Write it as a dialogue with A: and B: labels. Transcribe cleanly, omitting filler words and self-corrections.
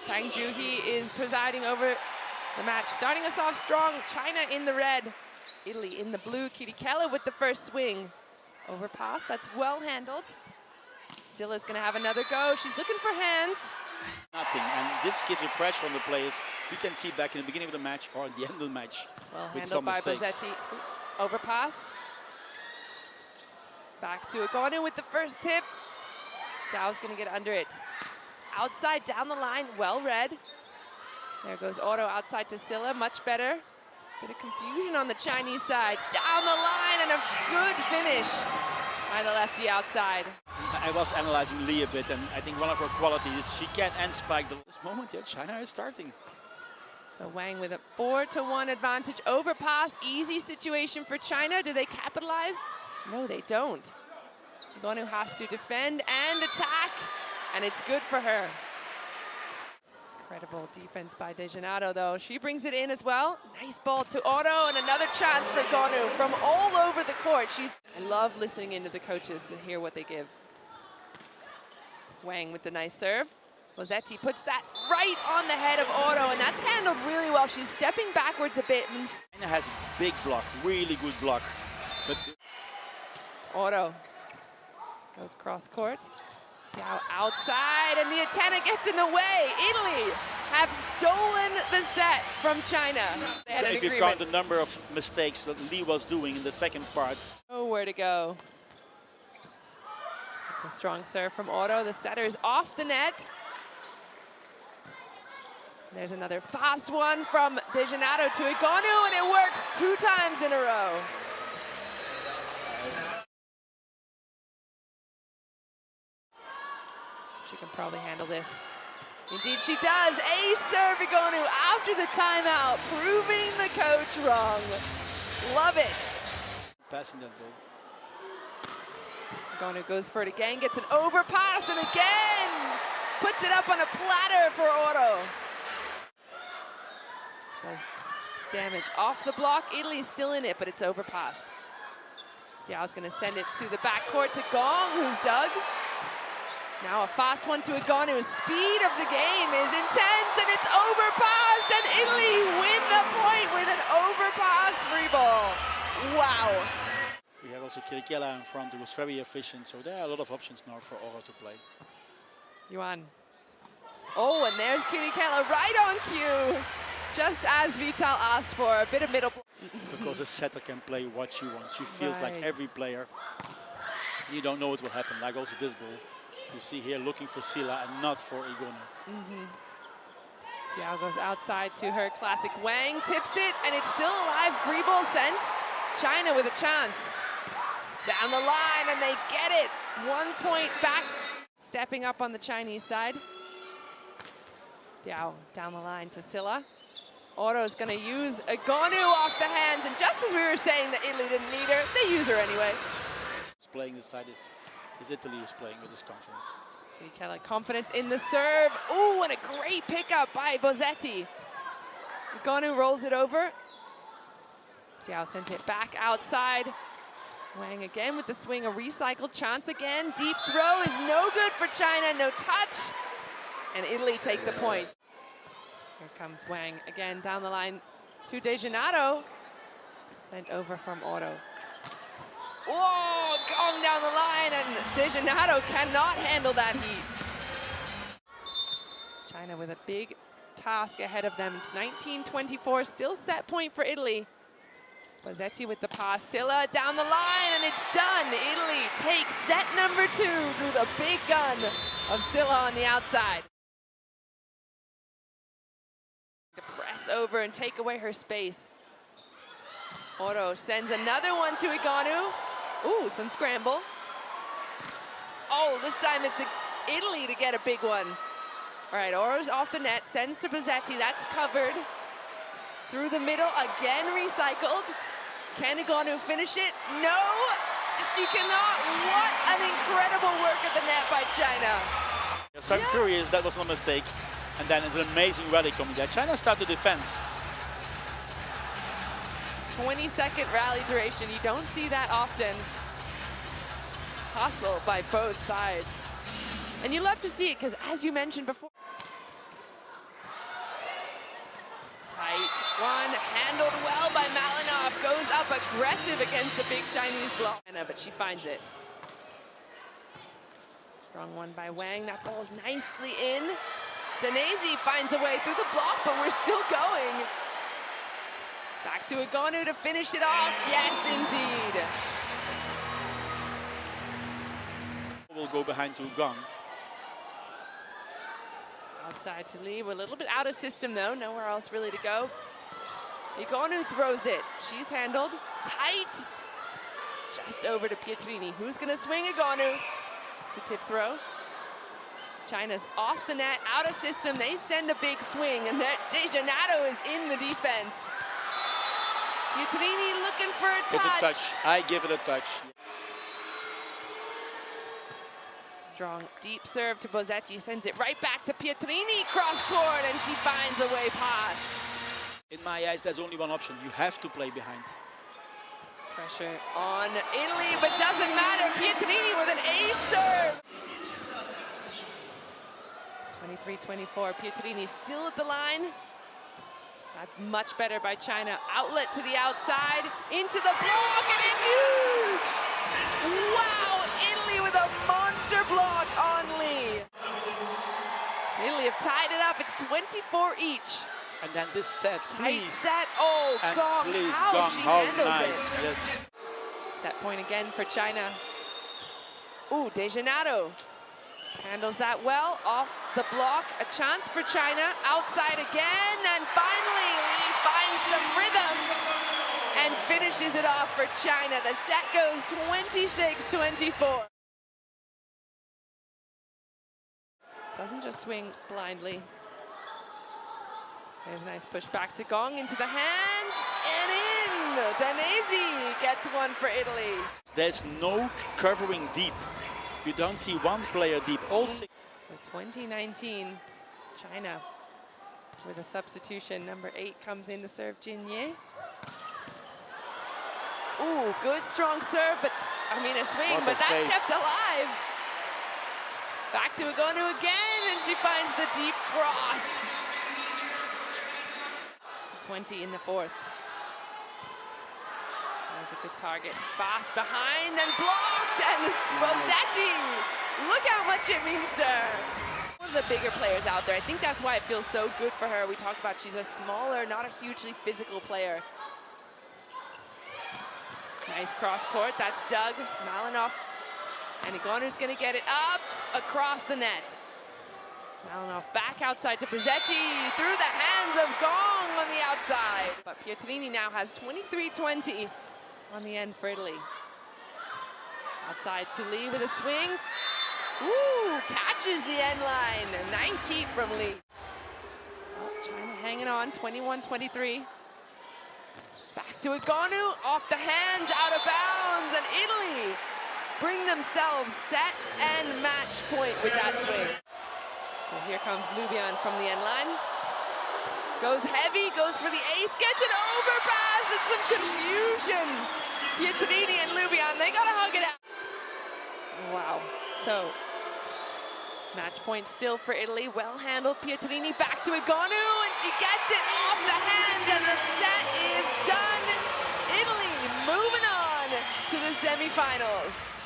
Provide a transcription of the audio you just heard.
A: Tang Juhi is presiding over the match. Starting us off strong, China in the red, Italy in the blue. Kirikella with the first swing. Overpass, that's well handled. Silla's gonna have another go. She's looking for hands.
B: Nothing, and this gives you pressure on the players. You can see back in the beginning of the match or at the end of the match.
A: Well
B: with
A: handled
B: some
A: by
B: mistakes.
A: Bozzetti. Overpass. Back to Agonu with the first tip. Dao's gonna get under it. Outside, down the line, well read. There goes Otto outside to Silla, much better. Bit of confusion on the Chinese side. Down the line and a good finish by the lefty outside.
B: I was analyzing Lee a bit, and I think one of her qualities, she can end spike. This moment, yeah, China is starting.
A: So Wang with a 4-1 advantage. Overpass, easy situation for China. Do they capitalize? No, they don't. Agonu has to defend and attack, and it's good for her. Incredible defense by Dejanado, though. She brings it in as well. Nice ball to Otto, and another chance for Agonu from all over the court. I love listening into the coaches to hear what they give. Wang with the nice serve. Bozzetti puts that right on the head of Otto, and that's handled really well. She's stepping backwards a bit.
B: China has big block, really good block. But
A: Otto goes cross court. Now outside, and the antenna gets in the way. Italy have stolen the set from China. They had an
B: if you
A: agreement.
B: count the number of mistakes that Lee was doing in the second part.
A: Nowhere to go. It's a strong serve from Otto. The setter is off the net. There's another fast one from Dejanado to Agonu, and it works 2 times in a row. She can probably handle this. Indeed she does. Ace serve Agonu after the timeout, proving the coach wrong. Love it.
B: Passing that ball.
A: Agonu goes for it again, gets an overpass, and again puts it up on a platter for Otto. Does damage off the block. Italy's still in it, but it's overpassed. Diao's gonna send it to the backcourt to Gong, who's dug. Now a fast one to Agonu. Speed of the game is intense, and it's overpassed, and Italy win the point with an overpass free ball. Wow.
B: We have also Kirikella in front, who was very efficient, so there are a lot of options now for Oro to play.
A: Yuan. Oh, and there's Kirikella right on cue. Just as Vital asked for, a bit of middle.
B: Because a setter can play what she wants. She feels
A: Right.
B: like every player. You don't know what will happen, like also this ball. You see here looking for Silla and not for Agonu.
A: Diao goes outside to her classic Wang, tips it, and it's still a live free ball sent. China with a chance. Down the line, and they get it. 1 point back. Stepping up on the Chinese side. Diao down the line to Silla. Otto's gonna use Agonu off the hands, and just as we were saying that Italy didn't need her, they use her anyway.
B: Playing this side is Italy who's playing with this confidence.
A: Kirikella confidence in the serve. Ooh, and a great pickup by Bozzetti. Agonu rolls it over. Diao sent it back outside. Wang again with the swing, a recycled chance again. Deep throw is no good for China, no touch. And Italy take the point. Here comes Wang again down the line to Dejanado. Sent over from Otto. Whoa, Gong down the line, and Dejanado cannot handle that heat. China with a big task ahead of them. It's 19-24, still set point for Italy. Bozzetti with the pass, Silla down the line, and it's done. Italy takes set number 2 through the big gun of Silla on the outside. To press over and take away her space. Otto sends another one to Agonu. Ooh, some scramble. Oh, this time it's Italy to get a big one. All right, Oro's off the net, sends to Bozzetti, that's covered. Through the middle, again recycled. Can Agonu finish it? No, she cannot. What an incredible work at the net by China.
B: So I'm curious, that was not a mistake. And then it's an amazing rally coming there. China start to defend.
A: 20-second rally duration. You don't see that often. Hustle by both sides. And you love to see it because, as you mentioned before, aggressive against the big Chinese block. But she finds it. Strong one by Wang. That ball's nicely in. Danese finds a way through the block, but we're still going. Back to Egonu to finish it off. Yes, indeed.
B: Will go behind to Gong.
A: Outside to Lee. We're a little bit out of system, though. Nowhere else really to go. Egonu throws it. She's handled. Tight. Just over to Pietrini. Who's going to swing Egonu? It's a tip throw. China's off the net, out of system. They send a big swing, and Dejanado is in the defense. Pietrini looking for a touch.
B: It's a touch. I give it a touch.
A: Strong deep serve to Bozzetti, sends it right back to Pietrini, cross court, and she finds a way past.
B: In my eyes, there's only one option. You have to play behind.
A: Pressure on Italy, but doesn't matter. Pietrini with an ace serve. 23-24, Pietrini still at the line. That's much better by China. Outlet to the outside, into the block, and it's huge! Wow, Italy with a monster block on Lee. Italy have tied it up, it's 24 each.
B: And then this set, please.
A: Tight set, oh,
B: and
A: Gong,
B: please,
A: how
B: Gong,
A: she
B: how
A: handles
B: nice.
A: it.
B: Yes.
A: Set point again for China. Ooh, Dejanado handles that well, off the block, a chance for China, outside again, and finally Lee finds some rhythm and finishes it off for China. The set goes 26-24. Doesn't just swing blindly. There's a nice push back to Gong, into the hands, and in! Danese gets one for Italy.
B: There's no covering deep. You don't see one player deep. Also,
A: so 2019, China with a substitution. Number 8 comes in to serve Jin Ye. Ooh, good strong serve, but I mean a swing, but that's kept alive. Back to Egonu again, and she finds the deep cross. 20 in the fourth. That's a good target. Fast behind and blocked, and Bozzetti. Look how much it means to her. One of the bigger players out there. I think that's why it feels so good for her. We talked about she's a smaller, not a hugely physical player. Nice cross court. That's Doug Malinoff. And Egonu's going to get it up across the net. Malinoff back outside to Bozzetti, through the hands of Gong on the outside. But Pietrini now has 23-20 on the end for Italy. Outside to Lee with a swing. Ooh, catches the end line. A nice heat from Lee. Oh, China hanging on, 21-23. Back to Egonu, off the hands, out of bounds, and Italy bring themselves set and match point with that swing. So here comes Lubian from the end line. Goes heavy, goes for the ace, gets an overpass, and some confusion. Pietrini and Lubian, they gotta hug it out. Wow, so match point still for Italy. Well handled, Pietrini back to Egonu, and she gets it off the hands, and the set is done. Italy moving on to the semifinals.